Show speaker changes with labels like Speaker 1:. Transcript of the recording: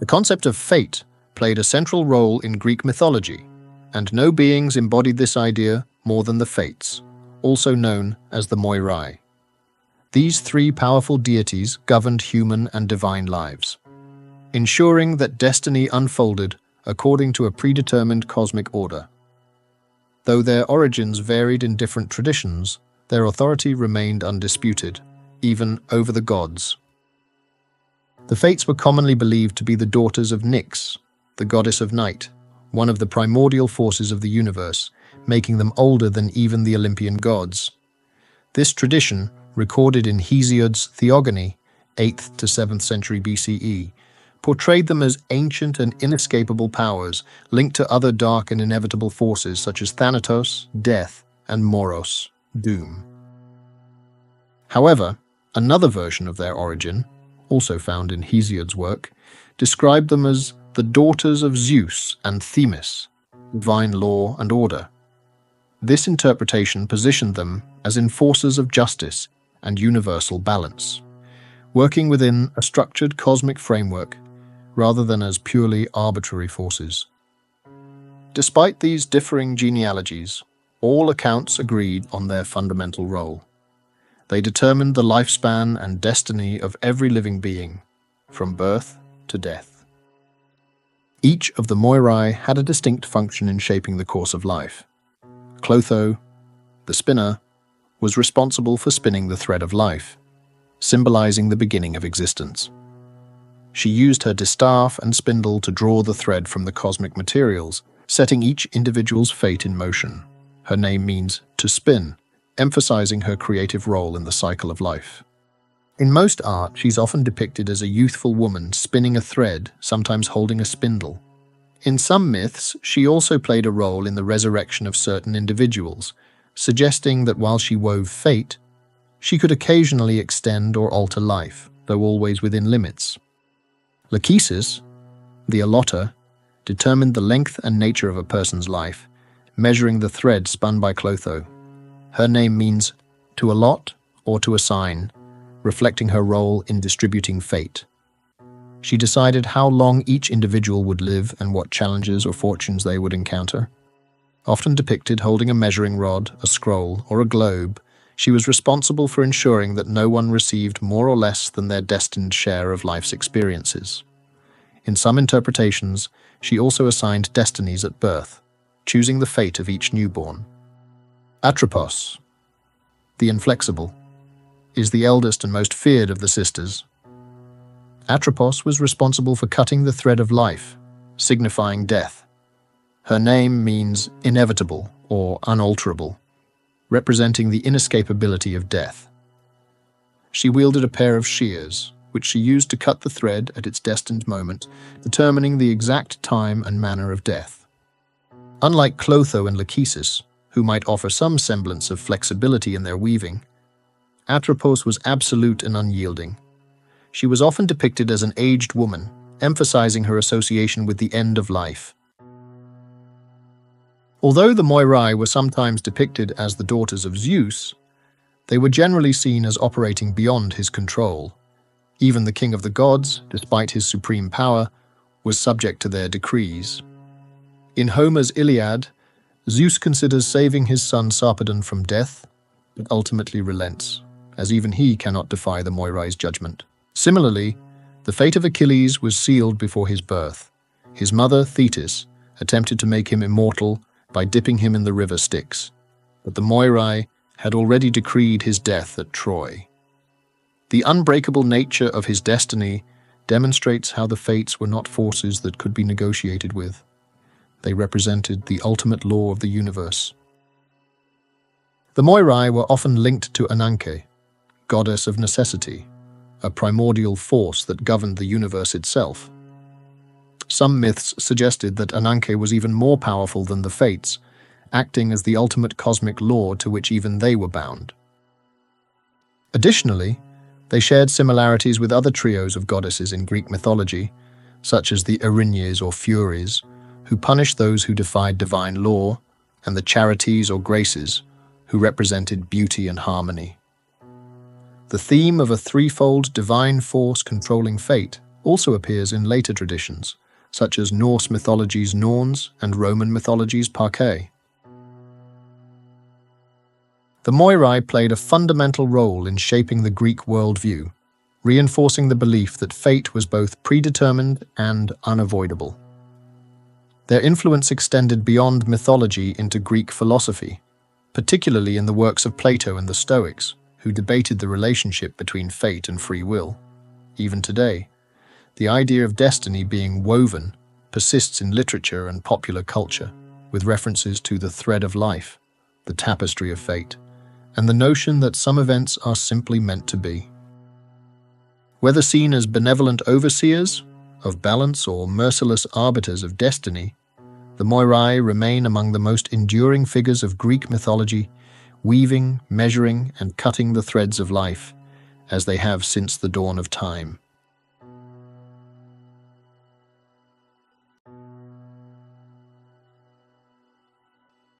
Speaker 1: The concept of fate played a central role in Greek mythology, and no beings embodied this idea more than the Fates, also known as the Moirai. These three powerful deities governed human and divine lives, ensuring that destiny unfolded according to a predetermined cosmic order. Though their origins varied in different traditions, their authority remained undisputed, even over the gods. The Fates were commonly believed to be the daughters of Nyx, the goddess of night, one of the primordial forces of the universe, making them older than even the Olympian gods. This tradition, recorded in Hesiod's Theogony, 8th to 7th century BCE, portrayed them as ancient and inescapable powers linked to other dark and inevitable forces such as Thanatos, death, and Moros, doom. However, another version of their origin, also found in Hesiod's work, described them as the daughters of Zeus and Themis, divine law and order. This interpretation positioned them as enforcers of justice and universal balance, working within a structured cosmic framework rather than as purely arbitrary forces. Despite these differing genealogies, all accounts agreed on their fundamental role. They determined the lifespan and destiny of every living being, from birth to death. Each of the Moirai had a distinct function in shaping the course of life. Clotho, the spinner, was responsible for spinning the thread of life, symbolizing the beginning of existence. She used her distaff and spindle to draw the thread from the cosmic materials, setting each individual's fate in motion. Her name means to spin, emphasizing her creative role in the cycle of life. In most art, she's often depicted as a youthful woman spinning a thread, sometimes holding a spindle. In some myths, she also played a role in the resurrection of certain individuals, suggesting that while she wove fate, she could occasionally extend or alter life, though always within limits. Lachesis, the allotter, determined the length and nature of a person's life, measuring the thread spun by Clotho. Her name means to allot or to assign, reflecting her role in distributing fate. She decided how long each individual would live and what challenges or fortunes they would encounter. Often depicted holding a measuring rod, a scroll, or a globe, she was responsible for ensuring that no one received more or less than their destined share of life's experiences. In some interpretations, she also assigned destinies at birth, choosing the fate of each newborn. Atropos, the inflexible, is the eldest and most feared of the sisters. Atropos was responsible for cutting the thread of life, signifying death. Her name means inevitable or unalterable, representing the inescapability of death. She wielded a pair of shears, which she used to cut the thread at its destined moment, determining the exact time and manner of death. Unlike Clotho and Lachesis, who might offer some semblance of flexibility in their weaving, Atropos was absolute and unyielding. She was often depicted as an aged woman, emphasizing her association with the end of life. Although the Moirai were sometimes depicted as the daughters of Zeus, they were generally seen as operating beyond his control. Even the king of the gods, despite his supreme power, was subject to their decrees. In Homer's Iliad, Zeus considers saving his son Sarpedon from death, but ultimately relents, as even he cannot defy the Moirai's judgment. Similarly, the fate of Achilles was sealed before his birth. His mother, Thetis, attempted to make him immortal by dipping him in the river Styx, but the Moirai had already decreed his death at Troy. The unbreakable nature of his destiny demonstrates how the fates were not forces that could be negotiated with. They represented the ultimate law of the universe. The Moirai were often linked to Ananke, goddess of necessity, a primordial force that governed the universe itself. Some myths suggested that Ananke was even more powerful than the Fates, acting as the ultimate cosmic law to which even they were bound. Additionally, they shared similarities with other trios of goddesses in Greek mythology, such as the Erinyes or Furies, who punished those who defied divine law, and the Charites or Graces, who represented beauty and harmony. The theme of a threefold divine force controlling fate also appears in later traditions, such as Norse mythology's Norns and Roman mythology's Parcae. The Moirai played a fundamental role in shaping the Greek worldview, reinforcing the belief that fate was both predetermined and unavoidable. Their influence extended beyond mythology into Greek philosophy, particularly in the works of Plato and the Stoics, who debated the relationship between fate and free will. Even today, the idea of destiny being woven persists in literature and popular culture, with references to the thread of life, the tapestry of fate, and the notion that some events are simply meant to be. Whether seen as benevolent overseers of balance or merciless arbiters of destiny, the Moirai remain among the most enduring figures of Greek mythology, weaving, measuring, and cutting the threads of life, as they have since the dawn of time.